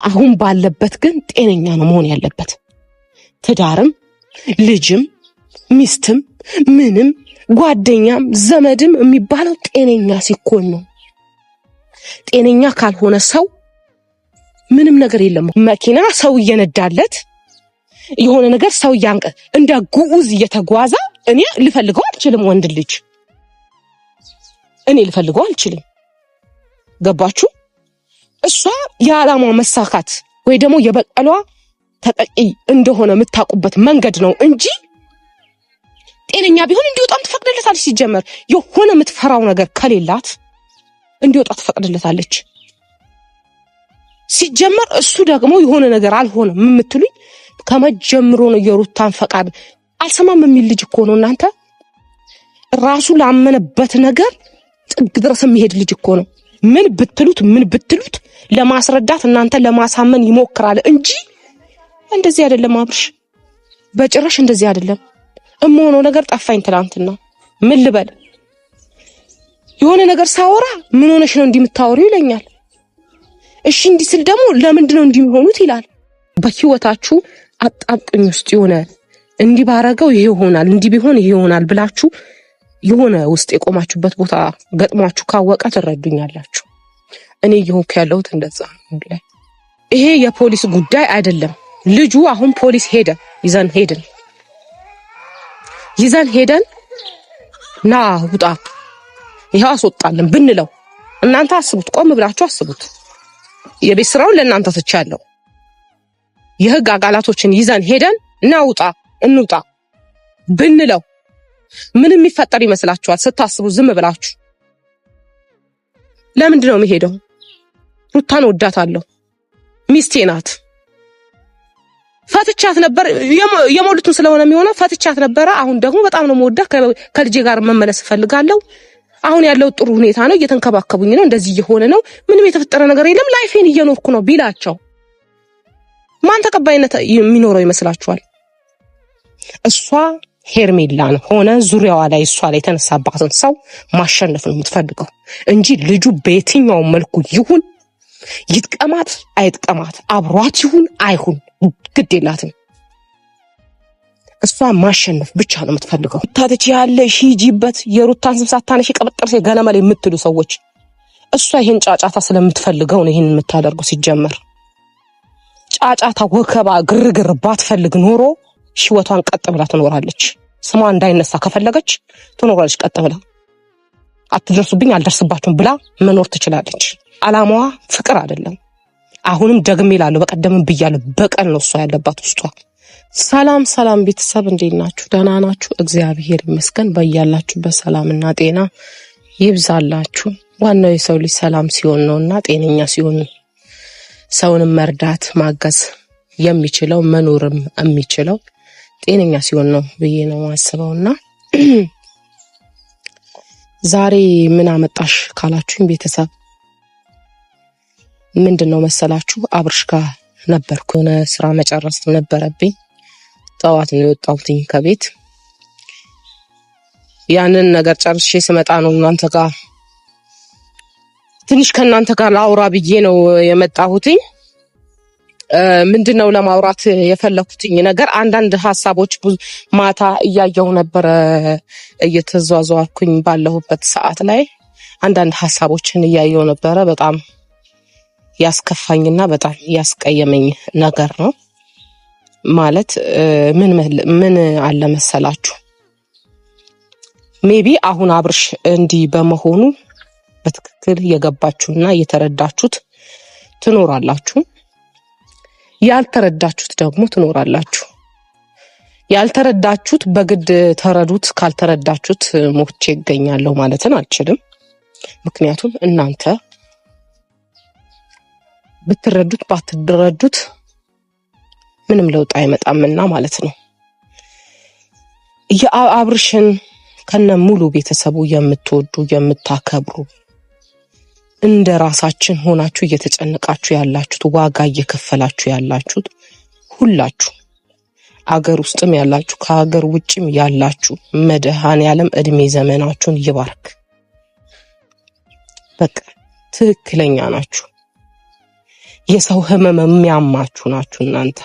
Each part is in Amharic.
አሁን ባለበት ግን ጤነኛ ነው መሆን ያለበት። ትዳርም ልጅም ሚስትም ምንም ጓደኛም ዘመድም የሚባለው ጤነኛ ሲኮን ነው። ጤነኛ ካልሆነ ሰው ምንም ነገር የለም። መኪና ሰው እየነዳለት የሆነ ነገር ሰው እንደ ጉዑዝ እየተጓዘ እኔ ልፈልገው አልችልም። ወንድ ልጅ እኔ ልፈልገው አልችልም። ገባችሁ? እሷ የዓላማው መሳካት ወይ ደግሞ የበቀሏ ተጠቂ እንደሆነ የምታውቁበት መንገድ ነው እንጂ ጤነኛ ቢሆን እንዲወጣም ትፈቅድለታለች። ሲጀመር የሆነ የምትፈራው ነገር ከሌላት እንዲወጣ ትፈቅድለታለች። ሲጀመር እሱ ደግሞ የሆነ ነገር አልሆነም የምትሉኝ ከመጀመሩ ነው። የሩታን ፈቃድ አልሰማም የሚል ልጅ እኮ ነው። እናንተ ራሱ ላመነበት ነገር ጥግ ድረስ የሚሄድ ልጅ እኮ ነው። ምን ብትሉት ለማስረዳት እናንተ ለማሳመን ይሞክራል እንጂ እንደዚህ አይደለም። አብርሽ በጭራሽ እንደዚህ አይደለም። እመሆነው ነገር ጠፋኝ ትላንትና። ምን ልበል? የሆነ ነገር ሳወራ ምን ሆነሽ ነው እንዲምታወሪው ይለኛል። እሺ እንዲህ ስል ደግሞ ለምንድነው እንዲሆኑት ይላል። በህይወታችሁ አጣብቅኝ ውስጥ የሆነ እንዲህ ባረገው ይሄ ይሆናል እንዲህ ቢሆን ይሄ ይሆናል ብላችሁ የሆነ ውስጥ የቆማችሁበት ቦታ ገጥሟችሁ ካወቀ ትረዱኛላችሁ። እኔ እየሆንኩ ያለሁት እንደዛ ነው። ይሄ የፖሊስ ጉዳይ አይደለም። ልጁ አሁን ፖሊስ ይዘን ሄደን ና ውጣ ይሄው አስወጣለን ብንለው እናንተ አስቡት፣ ቆም ብላችሁ አስቡት። የቤት ስራውን ለእናንተ ትቻለሁ። የህግ አካላቶችን ይዘን ሄደን ና እንውጣ ብንለው ምን የሚፈጠር ይመስላችኋል? ስታስቡ ዝም ብላችሁ ለምንድን ነው የሚሄደው? ሩታን ወዳታለሁ፣ ሚስቴ ናት። ፈትቻት ነበር የሞሉትን ስለሆነ የሚሆነው ፈትቻት ነበር። አሁን ደግሞ በጣም ነው የምወዳት፣ ከልጄ ጋር መመለስ እፈልጋለሁ። አሁን ያለው ጥሩ ሁኔታ ነው፣ እየተንከባከቡኝ ነው፣ እንደዚህ እየሆነ ነው፣ ምንም የተፈጠረ ነገር የለም፣ ላይፌን እየኖርኩ ነው ቢላቸው ማን ተቀባይነት የሚኖረው ይመስላችኋል? እሷ ሄርሜላን ሆነ ዙሪያዋ ላይ እሷ ላይ የተነሳባትን ሰው ማሸነፍ ነው የምትፈልገው እንጂ ልጁ በየትኛው መልኩ ይሁን ይጥቀማት አይጥቀማት አብሯት ይሁን አይሁን ግድ የላትም። እሷ ማሸነፍ ብቻ ነው የምትፈልገው። ታተች ያለሽ ሂጂበት የሩታን ስም ሳታነሽ ቀበጥርሴ ገለመል የምትሉ ሰዎች እሷ ይሄን ጫጫታ ስለምትፈልገው ነው ይሄን የምታደርገው። ሲጀመር ጫጫታ፣ ወከባ፣ ግርግር ባትፈልግ ኖሮ ህይወቷን ቀጥ ብላ ትኖራለች። ስሟ እንዳይነሳ ከፈለገች ትኖራለች ቀጥ ብላ። አትደርሱብኝ አልደርስባችሁም ብላ መኖር ትችላለች። አላማዋ ፍቅር አይደለም። አሁንም ደግሜ እላለሁ፣ በቀደምም ብያለሁ፣ በቀል ነው እሷ ያለባት ውስጧ። ሰላም ቤተሰብ እንዴት ናችሁ? ደህና ናችሁ? እግዚአብሔር ይመስገን። በያላችሁበት ሰላምና ጤና ይብዛላችሁ። ዋናው የሰው ልጅ ሰላም ሲሆን ነውና ጤነኛ ሲሆን ሰውንም መርዳት ማገዝ የሚችለው መኖርም የሚችለው ጤነኛ ሲሆን ነው ብዬ ነው ማስበውና ዛሬ ምን አመጣሽ ካላችሁኝ ቤተሰብ ምንድነው መሰላችሁ? አብርሽ ጋር ነበርኩ። የሆነ ስራ መጨረስ ነበረብኝ። ጠዋት ነው የወጣሁት ከቤት። ያንን ነገር ጨርሼ ስመጣ ነው እናንተ ጋር ትንሽ ከእናንተ ጋር ላውራ ብዬ ነው የመጣሁት። ምንድነው ለማውራት የፈለኩትኝ ነገር አንዳንድ ሀሳቦች ማታ እያየሁ ነበር እየተዟዟርኩኝ ባለሁበት ሰዓት ላይ አንዳንድ ሀሳቦችን እያየሁ ነበረ። በጣም ያስከፋኝና በጣም ያስቀየመኝ ነገር ነው። ማለት ምን አለ መሰላችሁ? ሜቢ አሁን አብርሽ እንዲህ በመሆኑ በትክክል የገባችሁና የተረዳችሁት ትኖራላችሁ፣ ያልተረዳችሁት ደግሞ ትኖራላችሁ። ያልተረዳችሁት በግድ ተረዱት፣ ካልተረዳችሁት ሞቼ ይገኛለሁ ማለትን አልችልም። ምክንያቱም እናንተ ብትረዱት ባትረዱት ምንም ለውጥ አይመጣምና ማለት ነው። የአብርሽን ከነ ሙሉ ቤተሰቡ የምትወዱ የምታከብሩ እንደ ራሳችን ሆናችሁ እየተጨነቃችሁ ያላችሁት ዋጋ እየከፈላችሁ ያላችሁት ሁላችሁ አገር ውስጥም ያላችሁ ከሀገር ውጭም ያላችሁ መድኃኔዓለም እድሜ ዘመናችሁን ይባርክ። በቃ ትክክለኛ ናችሁ። የሰው ህመም የሚያማችሁ ናችሁ እናንተ።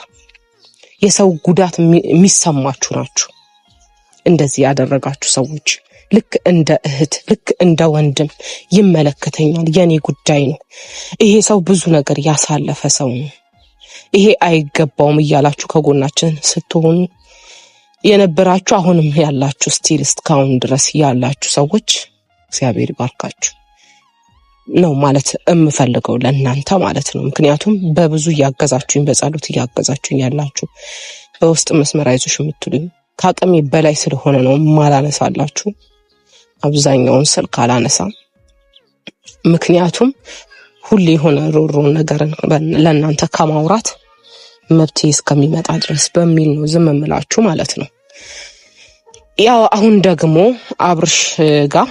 የሰው ጉዳት የሚሰማችሁ ናችሁ። እንደዚህ ያደረጋችሁ ሰዎች ልክ እንደ እህት ልክ እንደ ወንድም ይመለከተኛል፣ የኔ ጉዳይ ነው፣ ይሄ ሰው ብዙ ነገር ያሳለፈ ሰው ነው፣ ይሄ አይገባውም እያላችሁ ከጎናችን ስትሆኑ የነበራችሁ አሁንም ያላችሁ ስቲል እስካሁን ድረስ ያላችሁ ሰዎች እግዚአብሔር ይባርካችሁ ነው ማለት እምፈልገው ለእናንተ ማለት ነው። ምክንያቱም በብዙ እያገዛችሁኝ፣ በጸሎት እያገዛችሁኝ ያላችሁ፣ በውስጥ መስመር አይዞሽ የምትሉኝ ከአቅሜ በላይ ስለሆነ ነው ማላነሳላችሁ። አብዛኛውን ስልክ አላነሳም። ምክንያቱም ሁሌ የሆነ ሮሮ ነገርን ለእናንተ ከማውራት መብቴ እስከሚመጣ ድረስ በሚል ነው ዝም እምላችሁ ማለት ነው። ያው አሁን ደግሞ አብርሽ ጋር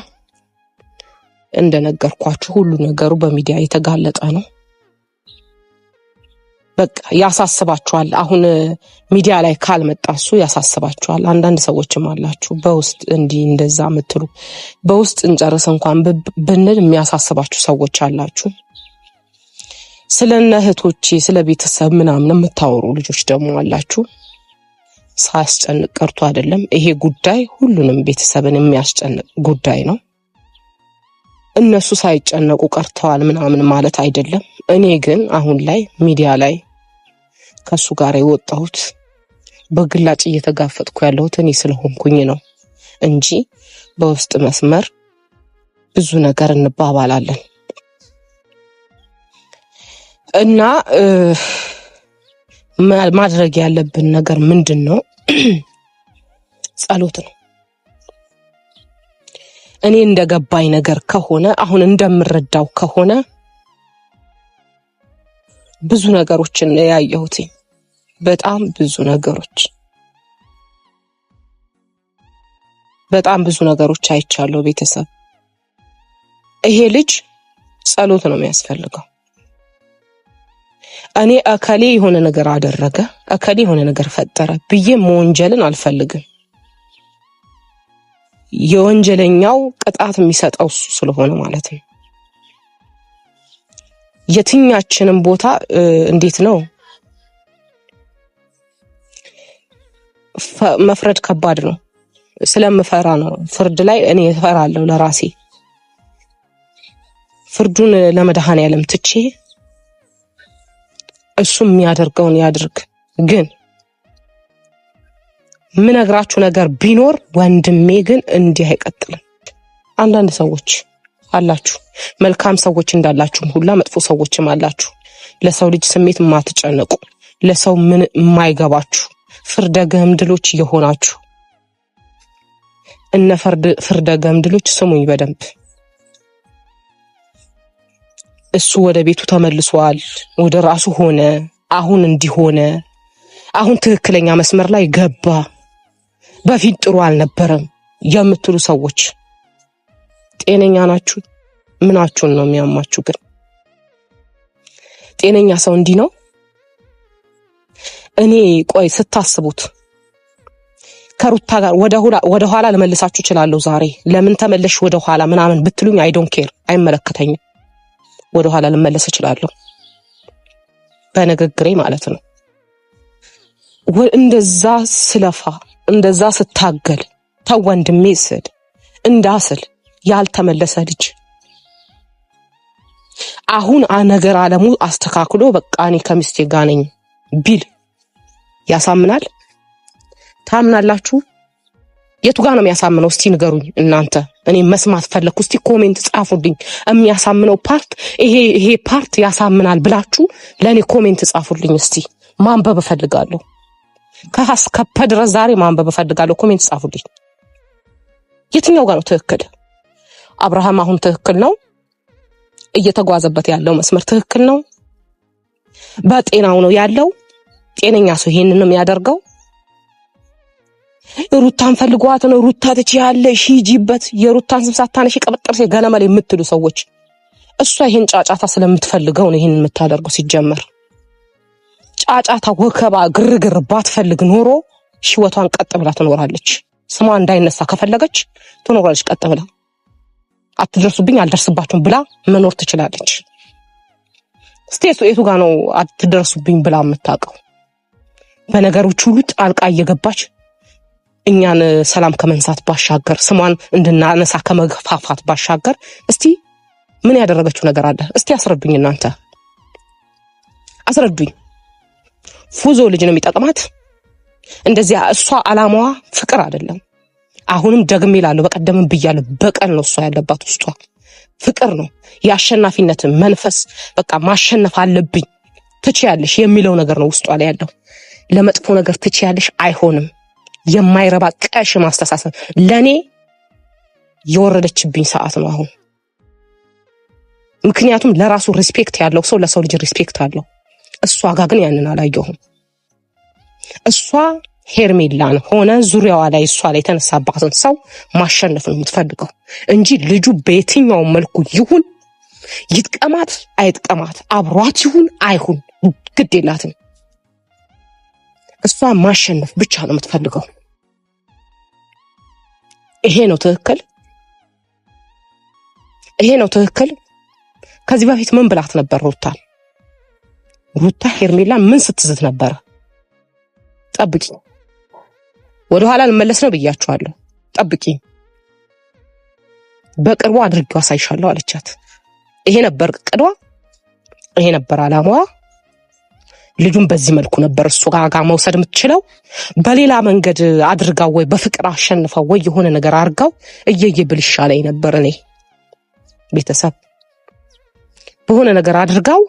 እንደነገርኳችሁ ሁሉ ነገሩ በሚዲያ የተጋለጠ ነው። በቃ ያሳስባችኋል። አሁን ሚዲያ ላይ ካልመጣ እሱ ያሳስባችኋል። አንዳንድ ሰዎችም አላችሁ በውስጥ እንዲህ እንደዛ የምትሉ፣ በውስጥ እንጨርስ እንኳን ብንል የሚያሳስባችሁ ሰዎች አላችሁ። ስለነ እህቶቼ ስለ ቤተሰብ ምናምን የምታወሩ ልጆች ደግሞ አላችሁ። ሳያስጨንቅ ቀርቶ አይደለም። ይሄ ጉዳይ ሁሉንም ቤተሰብን የሚያስጨንቅ ጉዳይ ነው። እነሱ ሳይጨነቁ ቀርተዋል ምናምን ማለት አይደለም። እኔ ግን አሁን ላይ ሚዲያ ላይ ከሱ ጋር የወጣሁት በግላጭ እየተጋፈጥኩ ያለሁት እኔ ስለሆንኩኝ ነው እንጂ በውስጥ መስመር ብዙ ነገር እንባባላለን እና ማድረግ ያለብን ነገር ምንድነው? ጸሎት ነው። እኔ እንደገባኝ ነገር ከሆነ አሁን እንደምረዳው ከሆነ ብዙ ነገሮችን ያየሁት፣ በጣም ብዙ ነገሮች አይቻለሁ። ቤተሰብ ይሄ ልጅ ጸሎት ነው የሚያስፈልገው። እኔ አካሌ የሆነ ነገር አደረገ፣ አካሌ የሆነ ነገር ፈጠረ ብዬ መወንጀልን አልፈልግም። የወንጀለኛው ቅጣት የሚሰጠው እሱ ስለሆነ ማለት ነው። የትኛችንም ቦታ እንዴት ነው መፍረድ ከባድ ነው። ስለምፈራ ነው። ፍርድ ላይ እኔ እፈራለሁ ለራሴ። ፍርዱን ለመድኃኔዓለም ትቼ እሱ የሚያደርገውን ያድርግ። ግን ምነግራችሁ ነገር ቢኖር ወንድሜ ግን እንዲህ አይቀጥልም። አንዳንድ ሰዎች አላችሁ፣ መልካም ሰዎች እንዳላችሁም ሁላ መጥፎ ሰዎችም አላችሁ። ለሰው ልጅ ስሜት የማትጨነቁ፣ ለሰው ምን የማይገባችሁ ፍርደ ገምድሎች የሆናችሁ እነ ፍርደ ገምድሎች ስሙኝ በደንብ። እሱ ወደ ቤቱ ተመልሷል፣ ወደ ራሱ ሆነ፣ አሁን እንዲሆነ፣ አሁን ትክክለኛ መስመር ላይ ገባ፣ በፊት ጥሩ አልነበረም የምትሉ ሰዎች ጤነኛ ናችሁ? ምናችሁን ነው የሚያማችሁ? ግን ጤነኛ ሰው እንዲህ ነው? እኔ ቆይ ስታስቡት ከሩታ ጋር ወደ ኋላ ልመልሳችሁ እችላለሁ። ዛሬ ለምን ተመለሽ ወደ ኋላ ምናምን ብትሉኝ አይ ዶንት ኬር፣ አይመለከተኝም። ወደ ኋላ ልመለስ እችላለሁ በንግግሬ ማለት ነው። እንደዛ ስለፋ እንደዛ ስታገል ተወንድሜ ስል እንዳስል ያልተመለሰ ልጅ አሁን ነገር ዓለሙ አስተካክሎ በቃ እኔ ከሚስቴ ጋር ነኝ ቢል ያሳምናል? ታምናላችሁ? የቱ ጋር ነው የሚያሳምነው? እስቲ ንገሩኝ እናንተ። እኔ መስማት ፈለኩ። እስቲ ኮሜንት ጻፉልኝ። የሚያሳምነው ፓርት ይሄ ፓርት ያሳምናል ብላችሁ ለኔ ኮሜንት ጻፉልኝ። እስቲ ማንበብ እፈልጋለሁ። ከሀስከፈ ድረስ ዛሬ ማንበብ እፈልጋለሁ። ኮሜንት ጻፉልኝ። የትኛው ጋር ነው ትክክል? አብርሃም አሁን ትክክል ነው? እየተጓዘበት ያለው መስመር ትክክል ነው? በጤናው ነው ያለው? ጤነኛ ሰው ይሄንን ነው የሚያደርገው? ሩታን ፈልጓት ነው ሩታ ትችያለሽ ሂጂበት፣ የሩታን ስም ሳታነሺ ቀበጥርሴ ገነመል የምትሉ ሰዎች እሷ ይሄን ጫጫታ ስለምትፈልገው ነው ይሄን የምታደርገው። ሲጀመር ጫጫታ፣ ወከባ፣ ግርግር ባትፈልግ ኖሮ ህይወቷን ቀጥ ብላ ትኖራለች። ስሟ እንዳይነሳ ከፈለገች ትኖራለች ቀጥ ብላ። አትደርሱብኝ አልደርስባችሁም ብላ መኖር ትችላለች። ስቴቱ የቱ ጋር ነው አትደርሱብኝ ብላ የምታውቀው? በነገሮች ሁሉ ጣልቃ እየገባች እኛን ሰላም ከመንሳት ባሻገር ስሟን እንድናነሳ ከመግፋፋት ባሻገር እስቲ ምን ያደረገችው ነገር አለ? እስቲ አስረዱኝ፣ እናንተ አስረዱኝ። ፉዞ ልጅ ነው የሚጠቅማት እንደዚያ። እሷ አላማዋ ፍቅር አይደለም። አሁንም ደግሜ እላለሁ፣ በቀደምም ብያለሁ፣ በቀል ነው እሷ ያለባት ውስጧ ፍቅር ነው። የአሸናፊነት መንፈስ በቃ ማሸነፍ አለብኝ ትችያለሽ የሚለው ነገር ነው ውስጧ ላይ ያለው። ለመጥፎ ነገር ትችያለሽ አይሆንም። የማይረባ ቀሽ ማስተሳሰብ ለኔ የወረደችብኝ ሰዓት ነው አሁን። ምክንያቱም ለራሱ ሪስፔክት ያለው ሰው ለሰው ልጅ ሪስፔክት አለው። እሷ ጋር ግን ያንን አላየሁም። እሷ ሄርሜላን ሆነ ዙሪያዋ ላይ እሷ ላይ የተነሳባትን ሰው ማሸነፍ ነው የምትፈልገው እንጂ ልጁ በየትኛው መልኩ ይሁን ይጥቀማት አይጥቀማት አብሯት ይሁን አይሁን ግድ የላትም። እሷ ማሸነፍ ብቻ ነው የምትፈልገው። ይሄ ነው ትክክል፣ ይሄ ነው ትክክል። ከዚህ በፊት ምን ብላት ነበር ሩታ ሄርሜላ ምን ስትዝት ነበር? ጠብቂ፣ ወደ ኋላ ልመለስ ነው ብያችኋለሁ። ጠብቂ፣ በቅርቡ አድርጌው አሳይሻለሁ አለቻት። ይሄ ነበር ቅዷ፣ ይሄ ነበር አላማዋ። ልጁን በዚህ መልኩ ነበር እሱ ጋር መውሰድ የምትችለው። በሌላ መንገድ አድርጋው ወይ በፍቅር አሸንፈው ወይ የሆነ ነገር አድርጋው እየየብል ይሻለኝ ነበር። እኔ ቤተሰብ በሆነ ነገር አድርጋው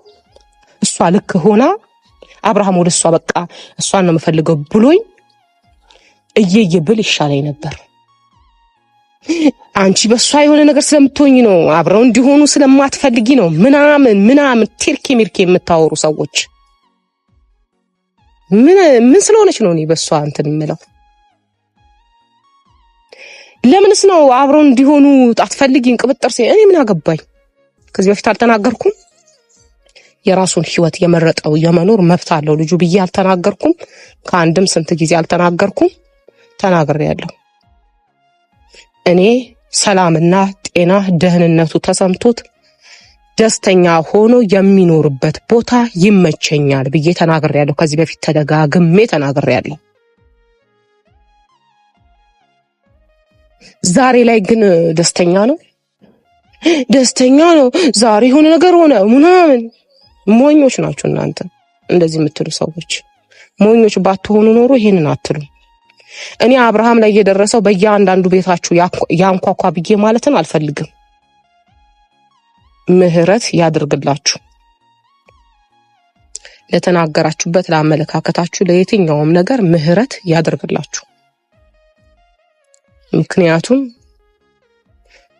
እሷ ልክ ሆና አብርሃም ወደ እሷ በቃ እሷን ነው የምፈልገው ብሎኝ እየየብል ይሻለኝ ነበር። አንቺ በሷ የሆነ ነገር ስለምትሆኝ ነው አብረው እንዲሆኑ ስለማትፈልጊ ነው ምናምን ቲርኪ ሚርኪ የምታወሩ ሰዎች ምን ስለሆነች ነው እኔ በሷ እንትን የምለው? ለምንስ ነው አብረው እንዲሆኑ አትፈልጊን? ቅብጥር እኔ ምን አገባኝ? ከዚህ በፊት አልተናገርኩም? የራሱን ህይወት የመረጠው የመኖር መብት አለው ልጁ ብዬ አልተናገርኩም? ከአንድም ስንት ጊዜ አልተናገርኩም? ተናግሬያለሁ። እኔ ሰላምና ጤና ደህንነቱ ተሰምቶት ደስተኛ ሆኖ የሚኖርበት ቦታ ይመቸኛል ብዬ ተናግሬያለሁ። ከዚህ በፊት ተደጋግሜ ተናግሬያለሁ። ዛሬ ላይ ግን ደስተኛ ነው ዛሬ የሆነ ነገር ሆነ ምናምን። ሞኞች ናችሁ እናንተ እንደዚህ የምትሉ ሰዎች። ሞኞች ባትሆኑ ኖሮ ይሄንን አትሉ። እኔ አብርሃም ላይ የደረሰው በእያንዳንዱ ቤታችሁ ያንኳኳ ብዬ ማለትን አልፈልግም። ምህረት ያድርግላችሁ። ለተናገራችሁበት፣ ለአመለካከታችሁ፣ ለየትኛውም ነገር ምህረት ያድርግላችሁ። ምክንያቱም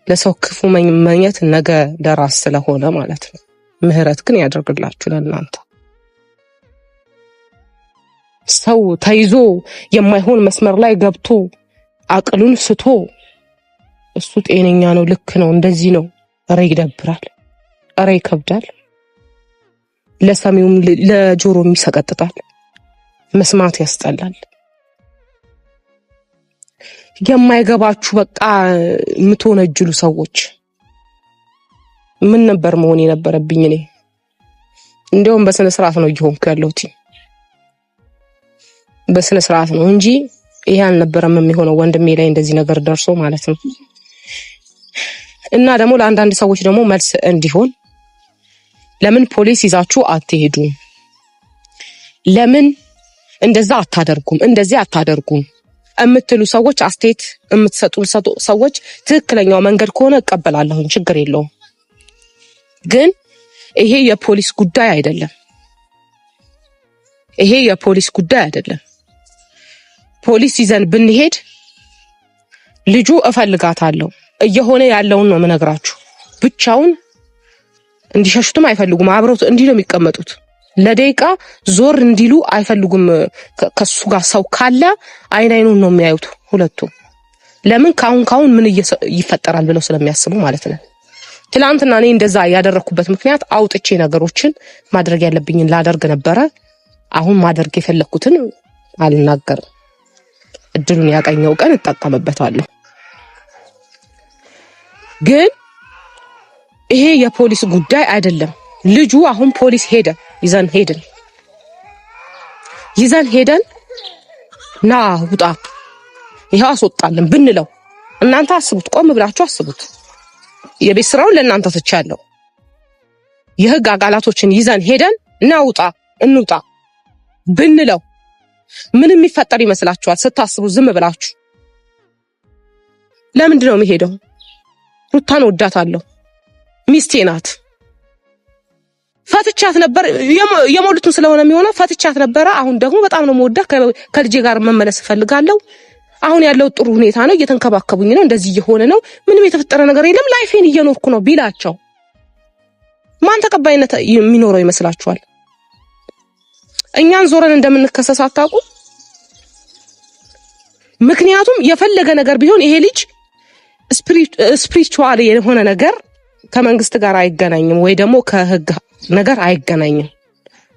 ለሰው ክፉ መመኘት ነገ ለራስ ስለሆነ ማለት ነው። ምህረት ግን ያድርግላችሁ ለእናንተ። ሰው ተይዞ የማይሆን መስመር ላይ ገብቶ አቅሉን ስቶ እሱ ጤነኛ ነው ልክ ነው እንደዚህ ነው፣ ኧረ ይደብራል፣ ኧረ ይከብዳል፣ ለሰሚውም ለጆሮም ይሰቀጥጣል፣ መስማት ያስጠላል። የማይገባችሁ በቃ የምትወነጅሉ ሰዎች ምን ነበር መሆን የነበረብኝ እኔ? እንደውም በስነ ስርዓት ነው እየሆንኩ ያለሁት፣ በስነ ስርዓት ነው እንጂ ይሄ አልነበረም የሚሆነው ወንድሜ ላይ እንደዚህ ነገር ደርሶ ማለት ነው። እና ደግሞ ለአንዳንድ ሰዎች ደግሞ መልስ እንዲሆን ለምን ፖሊስ ይዛችሁ አትሄዱም? ለምን እንደዛ አታደርጉም? እንደዚህ አታደርጉም የምትሉ ሰዎች፣ አስተያየት የምትሰጡ ሰዎች ትክክለኛው መንገድ ከሆነ እቀበላለሁ፣ ችግር የለውም። ግን ይሄ የፖሊስ ጉዳይ አይደለም። ይሄ የፖሊስ ጉዳይ አይደለም። ፖሊስ ይዘን ብንሄድ ልጁ እፈልጋታለሁ እየሆነ ያለውን ነው የምነግራችሁ። ብቻውን እንዲሸሹትም አይፈልጉም። አብረው እንዲህ ነው የሚቀመጡት። ለደቂቃ ዞር እንዲሉ አይፈልጉም። ከሱ ጋር ሰው ካለ አይኑን ነው የሚያዩት ሁለቱም። ለምን ካሁን ምን ይፈጠራል ብለው ስለሚያስቡ ማለት ነው። ትላንትና እኔ እንደዛ ያደረኩበት ምክንያት አውጥቼ ነገሮችን ማድረግ ያለብኝን ላደርግ ነበረ። አሁን ማድረግ የፈለኩትን አልናገርም። እድሉን ያገኘው ቀን እጠቀምበታለሁ። ግን ይሄ የፖሊስ ጉዳይ አይደለም። ልጁ አሁን ፖሊስ ሄደ ይዘን ሄደን ና ውጣ ይሄው አስወጣልን ብንለው እናንተ አስቡት፣ ቆም ብላችሁ አስቡት። የቤት ስራውን ለእናንተ ትቻለሁ። የህግ አቃላቶችን ይዘን ሄደን ና ውጣ እንውጣ ብንለው ምንም የሚፈጠር ይመስላችኋል? ስታስቡ ዝም ብላችሁ ለምንድን ነው የሚሄደው? ሩታን ወዳታለሁ፣ ሚስቴ ናት። ፈትቻት ነበር የሞሉትን ስለሆነ የሚሆነው ፈትቻት ነበረ። አሁን ደግሞ በጣም ነው የምወዳት፣ ከልጄ ጋር መመለስ እፈልጋለሁ። አሁን ያለው ጥሩ ሁኔታ ነው፣ እየተንከባከቡኝ ነው፣ እንደዚህ እየሆነ ነው፣ ምንም የተፈጠረ ነገር የለም፣ ላይፌን እየኖርኩ ነው ቢላቸው ማን ተቀባይነት የሚኖረው ይመስላችኋል? እኛን ዞረን እንደምንከሰስ አታውቁ? ምክንያቱም የፈለገ ነገር ቢሆን ይሄ ልጅ ስፒሪቹዋል የሆነ ነገር ከመንግስት ጋር አይገናኝም፣ ወይ ደግሞ ከህግ ነገር አይገናኝም።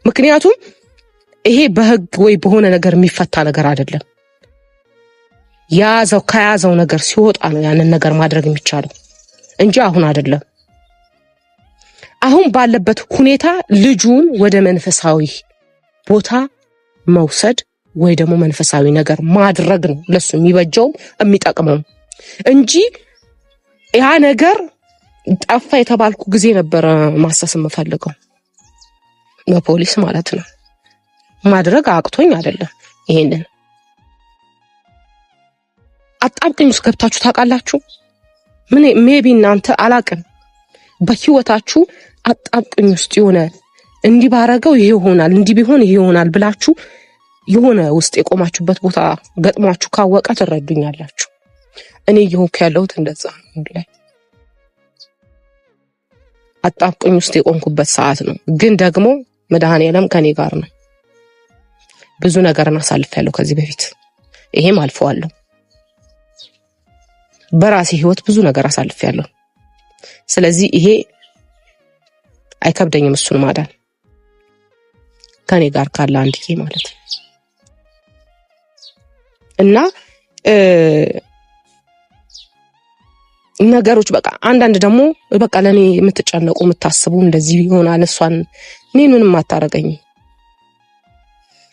ምክንያቱም ይሄ በህግ ወይ በሆነ ነገር የሚፈታ ነገር አይደለም። ከያዘው ነገር ሲወጣ ነው ያንን ነገር ማድረግ የሚቻለው እንጂ አሁን አይደለም። አሁን ባለበት ሁኔታ ልጁን ወደ መንፈሳዊ ቦታ መውሰድ ወይ ደግሞ መንፈሳዊ ነገር ማድረግ ነው ለሱ የሚበጀው የሚጠቅመው እንጂ ያ ነገር ጠፋ የተባልኩ ጊዜ ነበር ማሰስ የምፈልገው በፖሊስ ማለት ነው። ማድረግ አቅቶኝ አይደለም። ይሄንን አጣብቂኝ ውስጥ ገብታችሁ ታውቃላችሁ? ሜቢ እናንተ አላቅም በህይወታችሁ አጣብቂኝ ውስጥ የሆነ እንዲህ ባረገው ይሄ ይሆናል፣ እንዲህ ቢሆን ይሄ ይሆናል ብላችሁ የሆነ ውስጥ የቆማችሁበት ቦታ ገጥሟችሁ ካወቀ ትረዱኛላችሁ። እኔ እየሆንኩ ያለሁት እንደዛ ነው። አጣብቂኝ ውስጥ የቆምኩበት ሰዓት ነው። ግን ደግሞ መድኃኔዓለም ከኔ ጋር ነው። ብዙ ነገርን አሳልፌያለሁ ከዚህ በፊት፣ ይሄም አልፈዋለሁ። በራሴ ህይወት ብዙ ነገር አሳልፌያለሁ። ስለዚህ ይሄ አይከብደኝም እሱን ማዳን ከኔ ጋር ካለ አንድዬ ማለት ነው። እና ነገሮች በቃ አንዳንድ ደግሞ በቃ ለኔ የምትጨነቁ የምታስቡ እንደዚህ ይሆናል እሷን እኔን ምንም አታረገኝ፣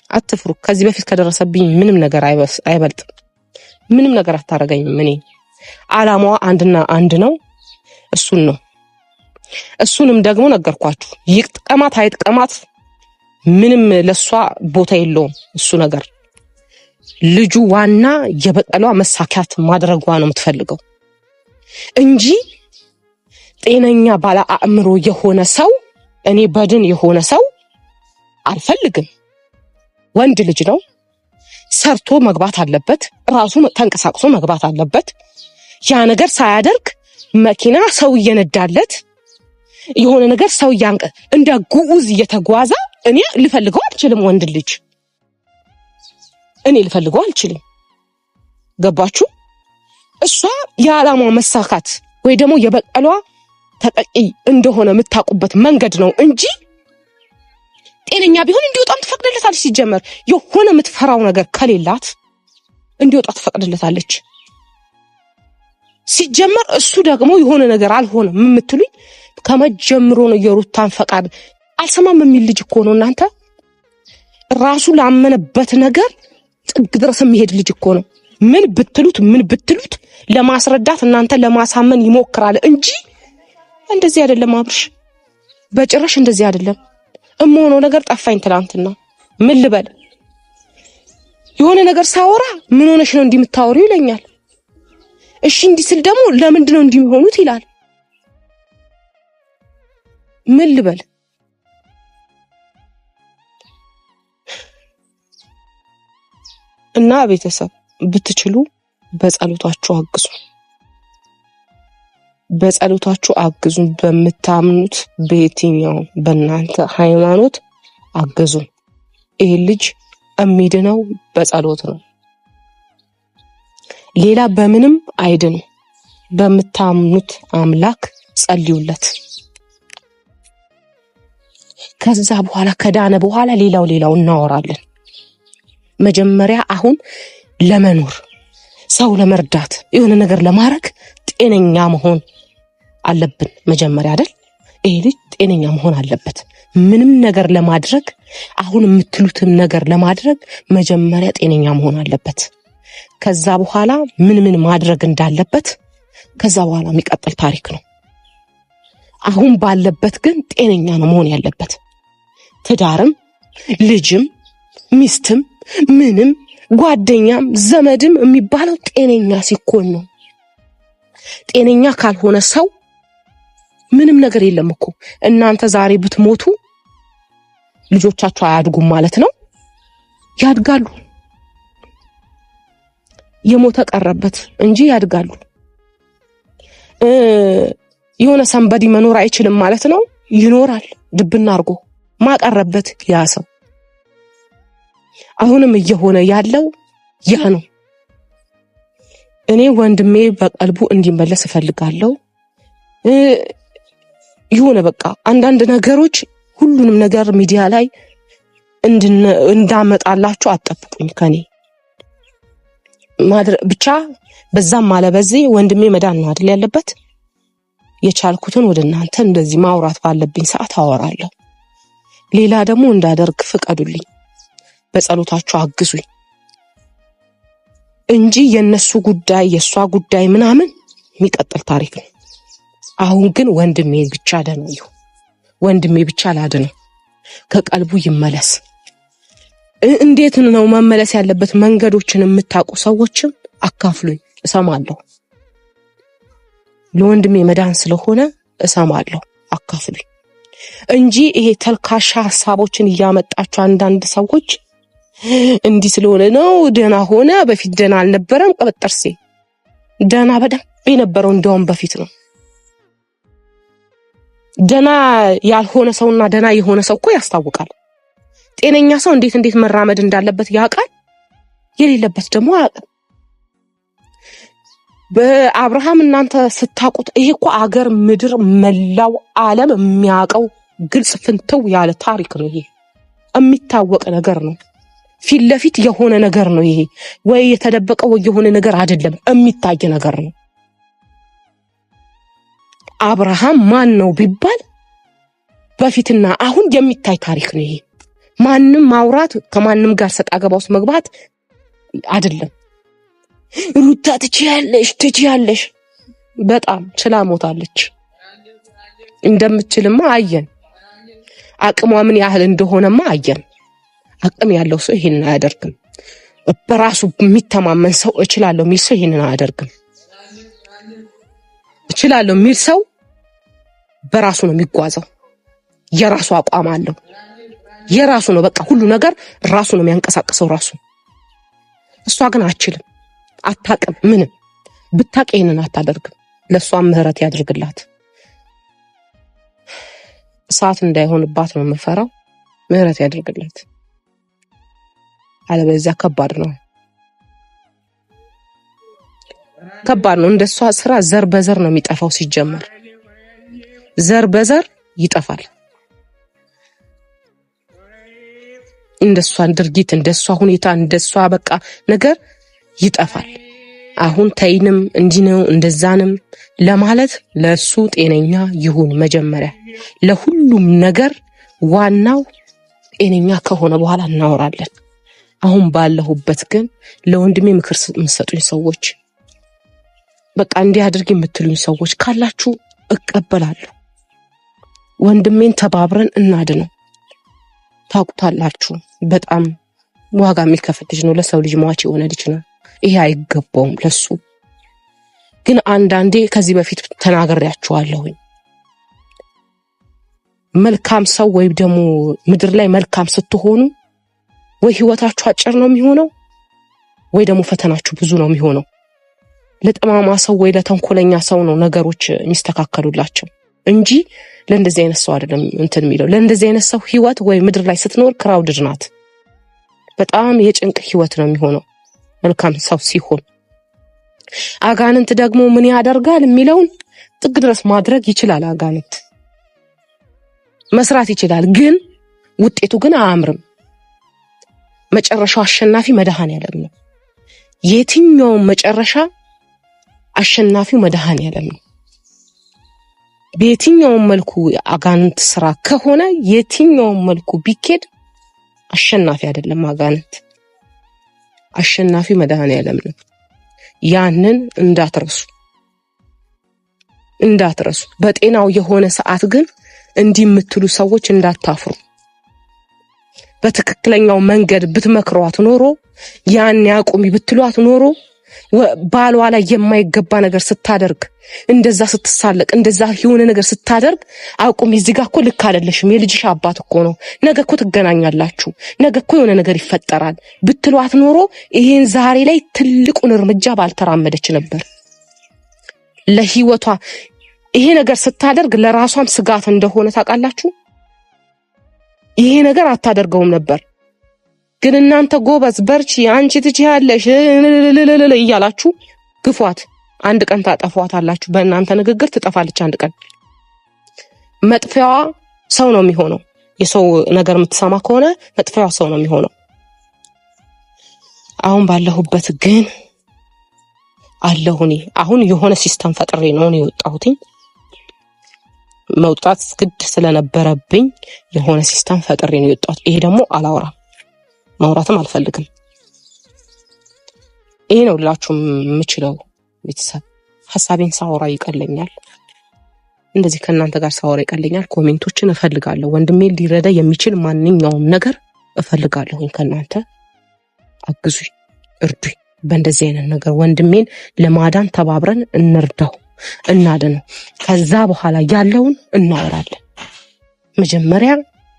አትፍሩ። ከዚህ በፊት ከደረሰብኝ ምንም ነገር አይበልጥም። ምንም ነገር አታረገኝም። እኔ አላማዋ አንድና አንድ ነው፣ እሱን ነው። እሱንም ደግሞ ነገርኳችሁ። ይጥቀማት አይጥቀማት ምንም ለሷ ቦታ የለውም እሱ ነገር። ልጁ ዋና የበቀሏ መሳካት ማድረጓ ነው የምትፈልገው እንጂ ጤነኛ ባለ አእምሮ የሆነ ሰው እኔ በድን የሆነ ሰው አልፈልግም። ወንድ ልጅ ነው፣ ሰርቶ መግባት አለበት፣ ራሱ ተንቀሳቅሶ መግባት አለበት። ያ ነገር ሳያደርግ መኪና ሰው እየነዳለት የሆነ ነገር ሰው እንደ ጉዑዝ እየተጓዘ እኔ ልፈልገው አልችልም። ወንድ ልጅ እኔ ልፈልገው አልችልም። ገባችሁ? እሷ የዓላማው መሳካት ወይ ደግሞ የበቀሏ ተጠቂ እንደሆነ የምታውቁበት መንገድ ነው እንጂ ጤነኛ ቢሆን እንዲወጣም ትፈቅድለታለች። ሲጀመር የሆነ የምትፈራው ነገር ከሌላት እንዲወጣ ትፈቅድለታለች። ሲጀመር እሱ ደግሞ የሆነ ነገር አልሆነም የምትሉኝ ከመጀመሩ ነው። የሩታን ፈቃድ አልሰማም የሚል ልጅ እኮ ነው እናንተ። ራሱ ላመነበት ነገር ጥግ ድረስ የሚሄድ ልጅ እኮ ነው። ምን ብትሉት ለማስረዳት እናንተ ለማሳመን ይሞክራል እንጂ እንደዚህ አይደለም። አብርሽ በጭራሽ እንደዚህ አይደለም። እመሆነው ነገር ጠፋኝ ትላንትና። ምን ልበል? የሆነ ነገር ሳወራ ምን ሆነሽ ነው እንዲህ የምታወሪው ይለኛል። እሺ እንዲህ ስል ደግሞ ለምንድን ነው እንዲህ የሚሆኑት ይላል። ምን ልበል? እና ቤተሰብ ብትችሉ በጸሎታችሁ አግዙ፣ በጸሎታችሁ አግዙ። በምታምኑት በየትኛው በእናንተ ሃይማኖት አግዙ። ይሄ ልጅ እሚድነው በጸሎት ነው። ሌላ በምንም አይድን። በምታምኑት አምላክ ጸልዩለት። ከዛ በኋላ ከዳነ በኋላ ሌላው እናወራለን። መጀመሪያ አሁን ለመኖር ሰው ለመርዳት የሆነ ነገር ለማድረግ ጤነኛ መሆን አለብን መጀመሪያ አይደል? ይሄ ልጅ ጤነኛ መሆን አለበት። ምንም ነገር ለማድረግ አሁን የምትሉትን ነገር ለማድረግ መጀመሪያ ጤነኛ መሆን አለበት። ከዛ በኋላ ምን ማድረግ እንዳለበት ከዛ በኋላ የሚቀጥል ታሪክ ነው። አሁን ባለበት ግን ጤነኛ ነው መሆን ያለበት። ትዳርም ልጅም ሚስትም ምንም ጓደኛም ዘመድም የሚባለው ጤነኛ ሲኮን ነው። ጤነኛ ካልሆነ ሰው ምንም ነገር የለም እኮ። እናንተ ዛሬ ብትሞቱ ልጆቻቸው አያድጉም ማለት ነው? ያድጋሉ። የሞተ ቀረበት እንጂ ያድጋሉ። የሆነ ሰንበዲ መኖር አይችልም ማለት ነው? ይኖራል። ድብና አርጎ ማቀረበት ያ ሰው። አሁንም እየሆነ ያለው ያ ነው። እኔ ወንድሜ በቀልቡ እንዲመለስ እፈልጋለሁ። የሆነ በቃ አንዳንድ ነገሮች ሁሉንም ነገር ሚዲያ ላይ እንዳመጣላችሁ አትጠብቁኝ ከኔ ብቻ። በዛም አለ በዚህ ወንድሜ መዳን ነው አይደል ያለበት። የቻልኩትን ወደ እናንተ እንደዚህ ማውራት ባለብኝ ሰዓት አወራለሁ። ሌላ ደግሞ እንዳደርግ ፍቀዱልኝ፣ በጸሎታችሁ አግዙኝ እንጂ የነሱ ጉዳይ የሷ ጉዳይ ምናምን የሚቀጥል ታሪክ ነው። አሁን ግን ወንድሜ ብቻ ደነው፣ ወንድሜ ብቻ ላድነው፣ ከቀልቡ ይመለስ። እንዴት ነው መመለስ ያለበት? መንገዶችን የምታውቁ ሰዎችም አካፍሉኝ፣ እሰማለሁ። ለወንድሜ መዳን ስለሆነ እሰማለሁ፣ አካፍሉኝ እንጂ ይሄ ተልካሻ ሐሳቦችን እያመጣችሁ አንዳንድ ሰዎች እንዲህ ስለሆነ ነው ደና ሆነ፣ በፊት ደና አልነበረም። ቀበጠርሴ ደና በደንብ የነበረው እንደውም በፊት ነው። ደና ያልሆነ ሰውና ደና የሆነ ሰው እኮ ያስታውቃል። ጤነኛ ሰው እንዴት መራመድ እንዳለበት ያውቃል። የሌለበት ደግሞ አያውቅም። በአብርሃም እናንተ ስታቁት ይሄ እኮ አገር ምድር መላው ዓለም የሚያውቀው ግልጽ ፍንተው ያለ ታሪክ ነው። ይሄ የሚታወቅ ነገር ነው። ፊት ለፊት የሆነ ነገር ነው። ይሄ ወይ የተደበቀው ወይ የሆነ ነገር አይደለም፣ የሚታይ ነገር ነው። አብርሃም ማን ነው ቢባል በፊትና አሁን የሚታይ ታሪክ ነው። ይሄ ማንም ማውራት ከማንም ጋር ሰጣ ገባ ውስጥ መግባት አይደለም። ሩታ ትችያለሽ በጣም ችላ ሞታለች። እንደምትችልማ አየን። አቅሟ ምን ያህል እንደሆነማ አየን። አቅም ያለው ሰው ይሄንን አያደርግም። በራሱ የሚተማመን ሰው እችላለሁ የሚል ሰው ይሄንን አያደርግም። እችላለሁ የሚል ሰው በራሱ ነው የሚጓዘው። የራሱ አቋም አለው። የራሱ ነው በቃ ሁሉ ነገር ራሱ ነው የሚያንቀሳቅሰው ራሱ። እሷ ግን አትችልም፣ አታቅም። ምንም ብታቅ ይሄንን አታደርግም። ለሷም ምህረት ያድርግላት። እሳት እንዳይሆንባት ነው የምፈራው። ምህረት ያድርግላት። አለበለዚያ ከባድ ነው። እንደሷ ስራ ዘር በዘር ነው የሚጠፋው። ሲጀመር ዘር በዘር ይጠፋል። እንደሷን ድርጊት፣ እንደሷ ሁኔታ፣ እንደሷ በቃ ነገር ይጠፋል። አሁን ተይንም እንዲነው እንደዛንም ለማለት ለሱ ጤነኛ ይሁን መጀመሪያ። ለሁሉም ነገር ዋናው ጤነኛ ከሆነ በኋላ እናወራለን። አሁን ባለሁበት ግን ለወንድሜ ምክር የምትሰጡኝ ሰዎች፣ በቃ እንዲያድርግ የምትሉኝ ሰዎች ካላችሁ እቀበላለሁ። ወንድሜን ተባብረን እናድነው። ታውቁታላችሁ፣ በጣም ዋጋ የሚከፍል ልጅ ነው። ለሰው ልጅ ሟች የሆነ ልጅ ነው። ይሄ አይገባውም ለሱ። ግን አንዳንዴ ከዚህ በፊት ተናግሬያችኋለሁኝ። መልካም ሰው ወይም ደግሞ ምድር ላይ መልካም ስትሆኑ ወይ ህይወታችሁ አጭር ነው የሚሆነው ወይ ደግሞ ፈተናችሁ ብዙ ነው የሚሆነው። ለጠማማ ሰው ወይ ለተንኮለኛ ሰው ነው ነገሮች የሚስተካከሉላቸው እንጂ ለእንደዚህ አይነት ሰው አይደለም እንትን የሚለው። ለእንደዚህ አይነት ሰው ህይወት ወይ ምድር ላይ ስትኖር ክራውድድ ናት። በጣም የጭንቅ ህይወት ነው የሚሆነው መልካም ሰው ሲሆን። አጋንንት ደግሞ ምን ያደርጋል የሚለውን ጥግ ድረስ ማድረግ ይችላል። አጋንንት መስራት ይችላል፣ ግን ውጤቱ ግን አያምርም። መጨረሻው አሸናፊ መድኃኔዓለም ነው። የትኛውም መጨረሻ አሸናፊው መድኃኔዓለም ነው። በየትኛውም መልኩ አጋንንት ስራ ከሆነ የትኛውም መልኩ ቢኬድ አሸናፊ አይደለም አጋንንት። አሸናፊ መድኃኔዓለም ነው። ያንን እንዳትረሱ። በጤናው የሆነ ሰዓት ግን እንዲህ የምትሉ ሰዎች እንዳታፍሩ። በትክክለኛው መንገድ ብትመክሯት ኖሮ ያን ያቁሚ ብትሏት ኖሮ ባሏ ላይ የማይገባ ነገር ስታደርግ እንደዛ ስትሳለቅ እንደዛ የሆነ ነገር ስታደርግ አቁሚ፣ እዚህ ጋር እኮ ልክ አይደለሽም፣ የልጅሽ አባት እኮ ነው፣ ነገ እኮ ትገናኛላችሁ፣ ነገ እኮ የሆነ ነገር ይፈጠራል ብትሏት ኖሮ ይሄን ዛሬ ላይ ትልቁን እርምጃ ባልተራመደች ነበር። ለህይወቷ ይሄ ነገር ስታደርግ ለራሷም ስጋት እንደሆነ ታውቃላችሁ። ይሄ ነገር አታደርገውም ነበር። ግን እናንተ ጎበዝ በርቺ፣ አንቺ ትችያለሽ እያላችሁ ግፏት። አንድ ቀን ታጠፏታላችሁ። በእናንተ ንግግር ትጠፋለች አንድ ቀን። መጥፊያዋ ሰው ነው የሚሆነው። የሰው ነገር የምትሰማ ከሆነ መጥፊያዋ ሰው ነው የሚሆነው። አሁን ባለሁበት ግን አለሁኝ። አሁን የሆነ ሲስተም ፈጥሬ ነው የወጣሁት። መውጣት ግድ ስለነበረብኝ የሆነ ሲስተም ፈጥሬ ነው የወጣሁት። ይሄ ደግሞ አላወራም፣ ማውራትም አልፈልግም። ይሄ ነው ልላችሁ የምችለው። ቤተሰብ ሐሳቤን ሳወራ ይቀለኛል፣ እንደዚህ ከእናንተ ጋር ሳወራ ይቀለኛል። ኮሜንቶችን እፈልጋለሁ። ወንድሜን ሊረዳ የሚችል ማንኛውም ነገር እፈልጋለሁ። ከእናንተ አግዙኝ፣ እርዱኝ። በእንደዚህ አይነት ነገር ወንድሜን ለማዳን ተባብረን እንርዳው፣ እናድነው። ከዛ በኋላ ያለውን እናወራለን። መጀመሪያ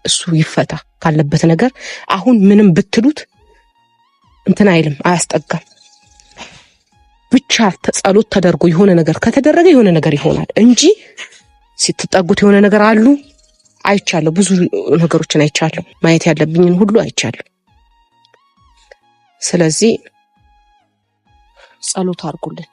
እሱ ይፈታ ካለበት ነገር። አሁን ምንም ብትሉት እንትን አይልም፣ አያስጠጋም። ብቻ ጸሎት ተደርጎ የሆነ ነገር ከተደረገ የሆነ ነገር ይሆናል እንጂ ስትጠጉት የሆነ ነገር አሉ። አይቻለሁ፣ ብዙ ነገሮችን አይቻለሁ፣ ማየት ያለብኝን ሁሉ አይቻለሁ። ስለዚህ ጸሎት አድርጉልን።